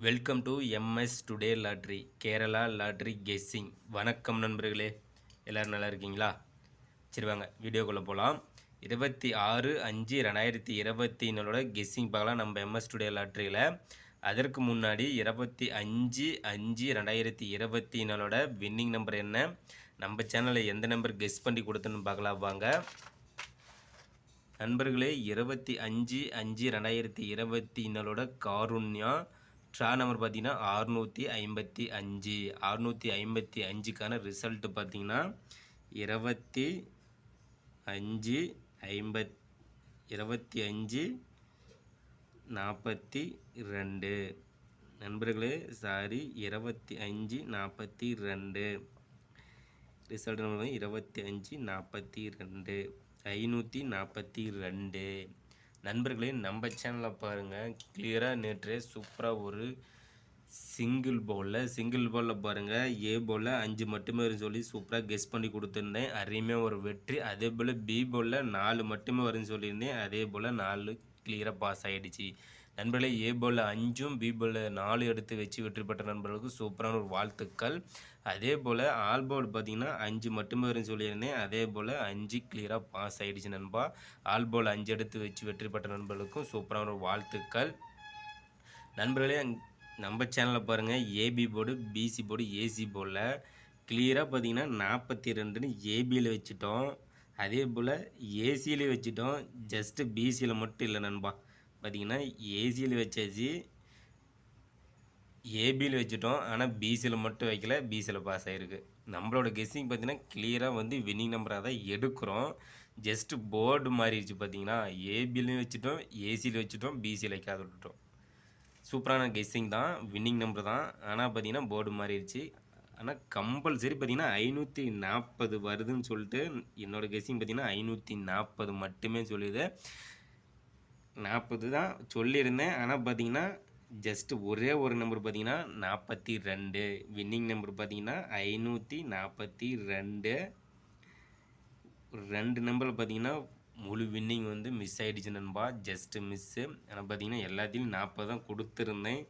Welcome to MS today lottery Kerala lottery guessing. வணக்கம் நண்பர்களே, எல்லோரும் நல்லா இருக்கீங்களா? சரி வாங்க வீடியோக்குள்ளே போகலாம். 26/5/2024 கெஸ்ஸிங் பார்க்கலாம் நம்ம எம்எஸ் டுடே லாட்ரியில். அதற்கு முன்னாடி 25/5/2024 வின்னிங் நம்பர் என்ன, நம்ம சேனலில் எந்த நம்பர் கெஸ் பண்ணி கொடுத்துன்னு பார்க்கலாம் வாங்க நண்பர்களே. 25/5/2024 காருண்யா ட்ரா நம்பர் பார்த்தீங்கன்னா 655. 655க்கான ரிசல்ட்டு பார்த்தீங்கன்னா 25/42 நண்பர்களே. சாரி, 25/42 ரிசல்ட் நம்பர் 25/42 542 நண்பர்களே. நம்ம சேனலில் பாருங்கள், கிளியராக நேற்று சூப்பராக ஒரு சிங்கிள் பவுலில் பாருங்கள், ஏ பவுலில் 5 மட்டுமே வரும்னு சொல்லி சூப்பராக கெஸ் பண்ணி கொடுத்துருந்தேன். அருமையாக ஒரு வெற்றி. அதே போல் பி பவுலில் 4 மட்டுமே வரும்னு சொல்லியிருந்தேன். அதே போல் 4 கிளியராக பாஸ் ஆகிடுச்சு நண்பர்களே. ஏ பவுலில் 5ம் பி பவுலில் 4 எடுத்து வச்சு வெற்றி பெற்ற நண்பர்களுக்கு சூப்பரான ஒரு வாழ்த்துக்கள். அதே போல் ஆல் பவுல் பார்த்திங்கன்னா 5 மட்டுமே வரும்னு சொல்லியிருந்தேன். அதே போல் 5 கிளியராக பாஸ் ஆகிடுச்சு நண்பா. ஆல் பவுல் 5 எடுத்து வச்சு வெற்றி பெற்ற நண்பர்களுக்கும் சூப்பரான ஒரு வாழ்த்துக்கள் நண்பர்களே. நம்ம சேனலில் பாருங்கள், AP board, PC board, AC போர்டில் கிளியராக பார்த்தீங்கன்னா 42ன்னு ஏபியில் வச்சுட்டோம். அதே போல் ஏசியில் வச்சுட்டோம். ஜஸ்ட்டு பிசியில் மட்டும் இல்லை நண்பா. பார்த்திங்கன்னா ஏசியில் வச்சாச்சு, ஏபியில் வச்சுட்டோம். ஆனால் பிசியில் மட்டும் வைக்கல, பிசியில் பாஸ் ஆகிருக்கு. நம்மளோட கெஸ்ஸிங் பார்த்திங்கன்னா கிளியராக வந்து வின்னிங் நம்பராக தான் எடுக்கிறோம். ஜஸ்ட்டு போர்டு மாறிடுச்சு. பார்த்திங்கன்னா ஏபிலையும் வச்சுட்டோம், ஏசியில் வச்சுட்டோம், பிசியில் வைக்காத விட்டுட்டோம். சூப்பரான கெஸ்ஸிங் தான், வின்னிங் நம்பர் தான். ஆனால் பார்த்திங்கன்னா போர்டு மாறிடுச்சு. ஆனால் கம்பல்சரி பார்த்திங்கன்னா 540 வருதுன்னு சொல்லிட்டு என்னோடய கெஸ்ஸிங் பார்த்திங்கன்னா 540 மட்டுமே சொல்லுது. 40 தான் சொல்லியிருந்தேன். ஆனால் பார்த்திங்கன்னா ஜஸ்ட்டு ஒரே ஒரு நம்பர் பார்த்திங்கன்னா 42. வின்னிங் நம்பர் பார்த்திங்கன்னா 542. 2 நம்பரில் பார்த்திங்கன்னா முழு வின்னிங் வந்து மிஸ் ஆகிடுச்சு நண்பா. Just miss. ஆனால் பார்த்திங்கன்னா எல்லாத்தையும் 40 தான் கொடுத்துருந்தேன்.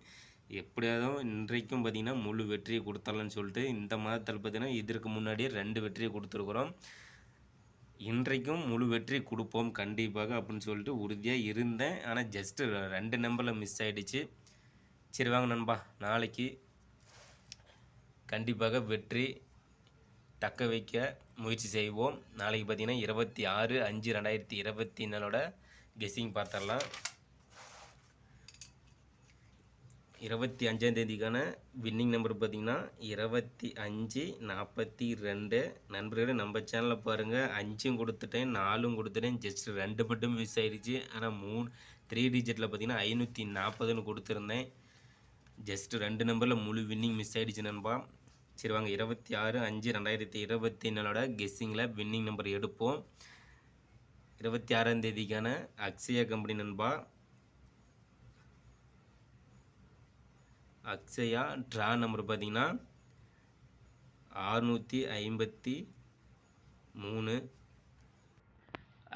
எப்படியாவது இன்றைக்கும் பார்த்திங்கன்னா முழு வெற்றியை கொடுத்துடலான்னு சொல்லிட்டு இந்த மாதத்தில் பார்த்திங்கன்னா இதற்கு முன்னாடியே 2 வெற்றியை கொடுத்துருக்குறோம். இன்றைக்கும் முழு வெற்றி கொடுப்போம் கண்டிப்பாக அப்படின்னு சொல்லிட்டு உறுதியாக இருந்தேன். ஆனால் ஜஸ்ட்டு 2 நம்பரில் மிஸ் ஆகிடுச்சு. சரி வாங்க நண்பா, நாளைக்கு கண்டிப்பாக வெற்றி தக்க வைக்க முயற்சி செய்வோம். நாளைக்கு பார்த்தீங்கன்னா 26/5/2024 கெஸ்ஸிங் பார்த்துடலாம். 25ஆம் தேதிக்கான வின்னிங் நம்பர் பார்த்திங்கன்னா 25/42 நண்பர்களே. நம்ம சேனலில் பாருங்கள், 5ம் கொடுத்துட்டேன், 4ம் கொடுத்துட்டேன். ஜஸ்ட் 2 மட்டும் மிஸ் ஆகிடுச்சு. ஆனால் 3 டிஜிட்டில் பார்த்திங்கன்னா 540ன்னு கொடுத்துருந்தேன். ஜஸ்ட்டு 2 நம்பரில் முழு வின்னிங் மிஸ் ஆகிடுச்சு நண்பா. சரி வாங்க 26/5/2024 கெஸ்ஸிங்கில் வின்னிங் நம்பர் எடுப்போம். 26ஆம் தேதிக்கான அக்ஷயா கம்பெனி நண்பா. அக்ஷயா ட்ரா நம்பர் பார்த்திங்கன்னா 653.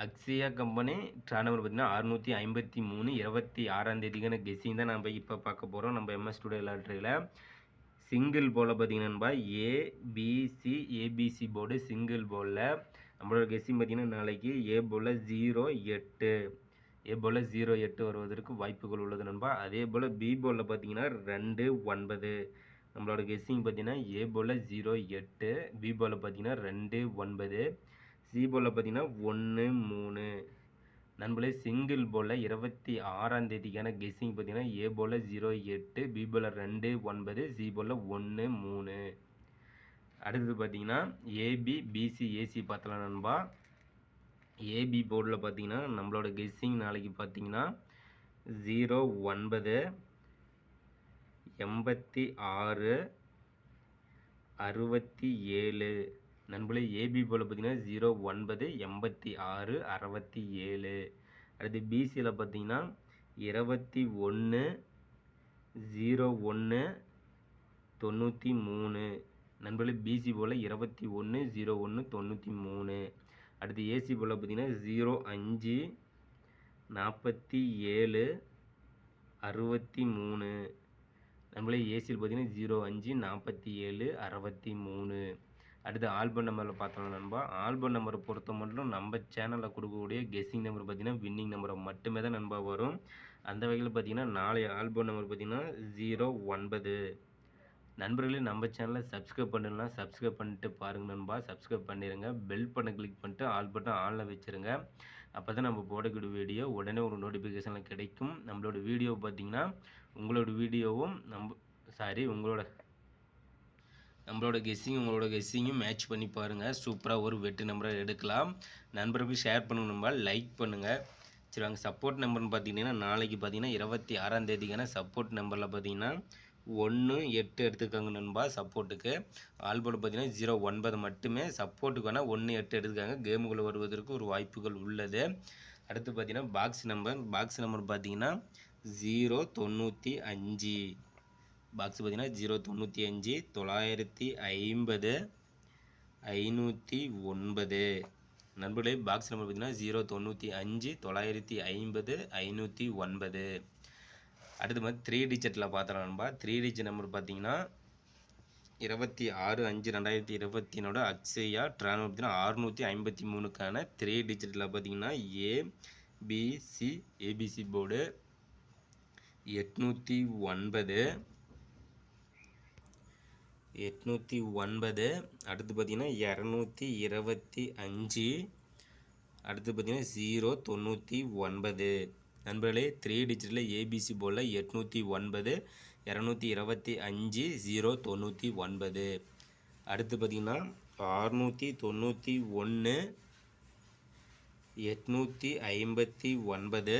அக்ஷயா கம்பெனி ட்ரா நம்பர் பார்த்திங்கன்னா 653. 26ஆம் தேதிக்கான கெஸ்ஸிங் தான் நம்ம இப்போ பார்க்க போகிறோம் நம்ம எம்எஸ் டுடே லாட்ரியில். சிங்கிள் போல் பார்த்திங்கன்னா ஏபிசி போர்டு சிங்கிள் போர்டில் நம்மளோட கெஸ்ஸிங் பார்த்திங்கன்னா நாளைக்கு ஏ போல் 08 வருவதற்கு வாய்ப்புகள் உள்ளது நண்பா. அதே போல் பி போர்டில் பார்த்திங்கன்னா 29 நம்மளோட கெஸ்ஸிங் பார்த்திங்கன்னா ஏ போல் 08, பி போர்டில் பார்த்திங்கன்னா 29, சி போர்டில் பார்த்திங்கன்னா 13 நண்பர்களே. சிங்கிள் போலில் 26ஆம் தேதிக்கான கெஸ்ஸிங் பார்த்திங்கன்னா ஏ போலில் 08, பி போலில் 29, சி போலில் 13. அடுத்தது பார்த்திங்கன்னா ஏபி பிசி ஏசி பார்த்தலாம் நண்பா. ஏபி போர்டில் பார்த்திங்கன்னா நம்மளோட கெஸ்ஸிங் நாளைக்கு பார்த்திங்கன்னா 09, 86, 67 நண்பர்களே. ஏபி போல் பார்த்திங்கன்னா 09, 86, 67. அடுத்து பிசியில் பார்த்திங்கன்னா 21, 01, 93 நண்பர்களே. பிசி போல் 21, 01, 93. அடுத்து ஏசி போல் பார்த்திங்கன்னா 05, 47, 63 நம்மளே ஏசியில் பார்த்தீங்கன்னா 054763. அடுத்து ஆல்பம் நம்பரில் பார்த்தோம்னா நண்பா, ஆல்பம் நம்பரை பொறுத்த மட்டும் நம்ம சேனலில் கொடுக்கக்கூடிய கெஸ்ஸிங் நம்பர் பார்த்தீங்கன்னா வின்னிங் நம்பரை மட்டுமே தான் நண்பா வரும். அந்த வகையில் பார்த்தீங்கன்னா நாளைய ஆல்பம் நம்பர் பார்த்தீங்கன்னா 09. நண்பர்களே நம்ம சேனலை சப்ஸ்கிரைப் பண்ணலாம், சப்ஸ்கிரைப் பண்ணிட்டு பாருங்கள் நண்பா. சப்ஸ்கிரைப் பண்ணிடுங்க, பெல் பட்டனை கிளிக் பண்ணிட்டு ஆல் பட்டன் ஆனில் வச்சுருங்க. அப்போ தான் நம்ம போடக்கூடிய வீடியோ உடனே ஒரு நோட்டிஃபிகேஷனில் கிடைக்கும். நம்மளோட வீடியோ பார்த்தீங்கன்னா உங்களோட வீடியோவும் நம்மளோட கெஸ்ஸிங்கும் மேட்ச் பண்ணி பாருங்கள். சூப்பராக ஒரு வெற்றி நம்பரை எடுக்கலாம். நண்பர்களுக்கு ஷேர் பண்ணணும்பா, லைக் பண்ணுங்கள். சரி வாங்க, சப்போர்ட் நம்பர்னு பார்த்தீங்கன்னா நாளைக்கு பார்த்தீங்கன்னா 26ஆம் தேதிக்கான சப்போர்ட் நம்பரில் பார்த்தீங்கன்னா 18 எடுத்துக்காங்க நண்பா. சப்போர்ட்டுக்கு ஆல்போர்டு பார்த்தீங்கன்னா 09 மட்டுமே, சப்போர்ட்டுக்கு வேணால் 18 எடுத்துக்காங்க. கேமுக்குள்ளே வருவதற்கு ஒரு வாய்ப்புகள் உள்ளது. அடுத்து பார்த்தீங்கன்னா பாக்ஸ் நம்பர் பார்த்தீங்கன்னா 095. பாக்ஸ் பார்த்தீங்கன்னா 095 950 509. நண்பர்களே பாக்ஸ் நம்பர் பார்த்தீங்கன்னா 095 950 509. அடுத்து மாதிரி 3 டிஜிட்டில் பார்த்தோம் நண்பா. 3 டிஜிட் நம்பர் பார்த்தீங்கன்னா 26/5/2024 அக்ஷயா ட்ரான் பார்த்தீங்கன்னா 653க்கான 3 டிஜிட்டில் பார்த்தீங்கன்னா ஏபிசி போர்டு 809. அடுத்து பார்த்தீங்கன்னா 225. அடுத்து பார்த்தீங்கன்னா 099. நண்பர்களே 3 டிஜிட்டில் ஏபிசி போர்டில் 809, 225, 099. அடுத்து பார்த்தீங்கன்னா 691, 859,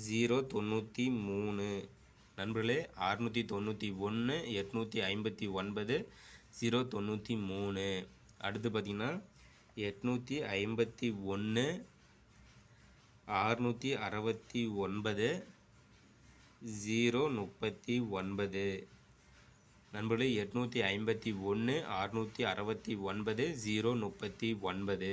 093. நண்பர்களே 691, 859, 093. அடுத்து பார்த்தீங்கன்னா 851, 669, 039. நண்பர்களே 851, 669, 039.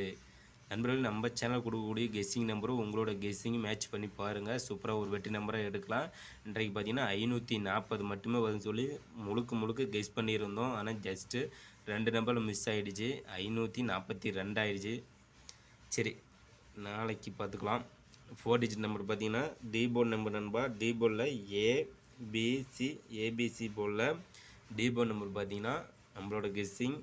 நண்பர்கள் நம்ம சேனல் கொடுக்கக்கூடிய கெஸ்ஸிங் நம்பரும் உங்களோட கெஸ்ஸிங் மேட்ச் பண்ணி பாருங்கள். சூப்பராக ஒரு வெற்றி நம்பரை எடுக்கலாம். இன்றைக்கு பார்த்தீங்கன்னா 540 மட்டுமே வரும்னு சொல்லி முழுக்க கெஸ் பண்ணியிருந்தோம். ஆனால் ஜஸ்ட்டு 2 நம்பரில் மிஸ் ஆகிடுச்சு, 542 ஆகிடுச்சு. சரி, நாளைக்கு பார்த்துக்கலாம். 4 டிஜிட் நம்பர் பார்த்தீங்கன்னா டிபோர்ட் நம்பர் நண்பா. டிபோர்டில் ஏபிசி போர்டில் டிபோர்ட் நம்பர் பார்த்தீங்கன்னா நம்மளோட கெஸ்ஸிங்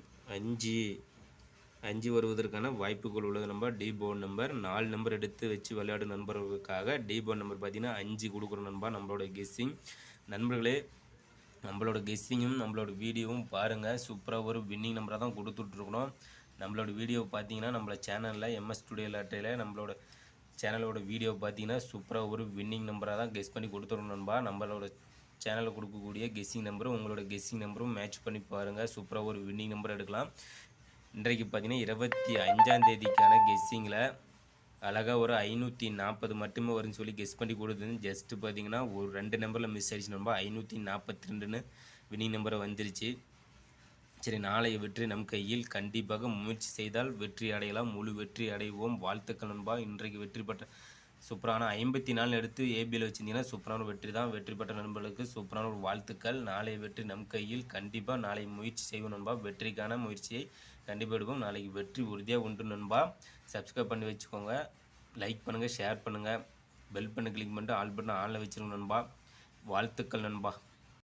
5 வருவதற்கான வாய்ப்புகள் உள்ளது. நம்ம டிபோர்ட் நம்பர் 4 நம்பர் எடுத்து வச்சு விளையாடும் நண்பர்களுக்காக டிபோர்ட் நம்பர் பார்த்தீங்கன்னா 5 கொடுக்குறோம் நண்பா. நம்மளோட கெஸ்ஸிங் நண்பர்களே, நம்மளோட கெஸ்ஸிங்கும் நம்மளோட வீடியோவும் பாருங்கள். சூப்பராக ஒரு வின்னிங் நம்பராக தான் கொடுத்துட்ருக்கணும். நம்மளோட வீடியோ பார்த்தீங்கன்னா நம்மளோட சேனலில் MS ஸ்டுடியோ லாட்டரியில் நம்மளோட சேனலோட வீடியோ பார்த்தீங்கன்னா சூப்பராக ஒரு வின்னிங் நம்பராக தான் கெஸ் பண்ணி கொடுத்துருக்கணும் நண்பா. நம்மளோட சேனலில் கொடுக்கக்கூடிய கெஸ்ஸிங் நம்பரும் உங்களோட கெஸ்ஸிங் நம்பரும் மேட்ச் பண்ணி பாருங்கள். சூப்பராக ஒரு வின்னிங் நம்பர் எடுக்கலாம். இன்றைக்கு பார்த்தீங்கன்னா 25ஆம் தேதிக்கான கெஸ்ஸிங்கில் அழகாக ஒரு 540 மட்டுமே வரும்னு சொல்லி கெஸ் பண்ணி கொடுத்தது. ஜஸ்ட்டு பார்த்தீங்கன்னா ஒரு 2 நம்பரில் மிஸ் ஆகிடுச்சு நண்பா. 542ன்னு வின்னிங் நம்பரை வந்துருச்சு. சரி, நாளைய வெற்றி நம் கையில். கண்டிப்பாக முயற்சி செய்தால் வெற்றி அடையலாம், முழு வெற்றி அடைவோம். வாழ்த்துக்கள் நண்பா. இன்றைக்கு வெற்றி பெற்ற சூப்பரான 54 எடுத்து ஏபியில் வச்சுருந்தீங்கன்னா சூப்பரான வெற்றி தான். வெற்றி பெற்ற நண்பர்களுக்கு சூப்பரான ஒரு வாழ்த்துக்கள். நாளைய வெற்றி நம் கையில். கண்டிப்பாக நாளை முயற்சி செய்வோம் நண்பா. வெற்றிக்கான முயற்சியை கண்டிப்பாக எடுப்போம். நாளைக்கு வெற்றி உறுதியாக உண்டு நண்பா. சப்ஸ்கிரைப் பண்ணி வச்சுக்கோங்க, லைக் பண்ணுங்கள், ஷேர் பண்ணுங்கள், பெல் பண்ணி கிளிக் பண்ணிட்டு ஆல் பட்டன் ஆனில் வச்சுருங்க நண்பா. வாழ்த்துக்கள் நண்பா.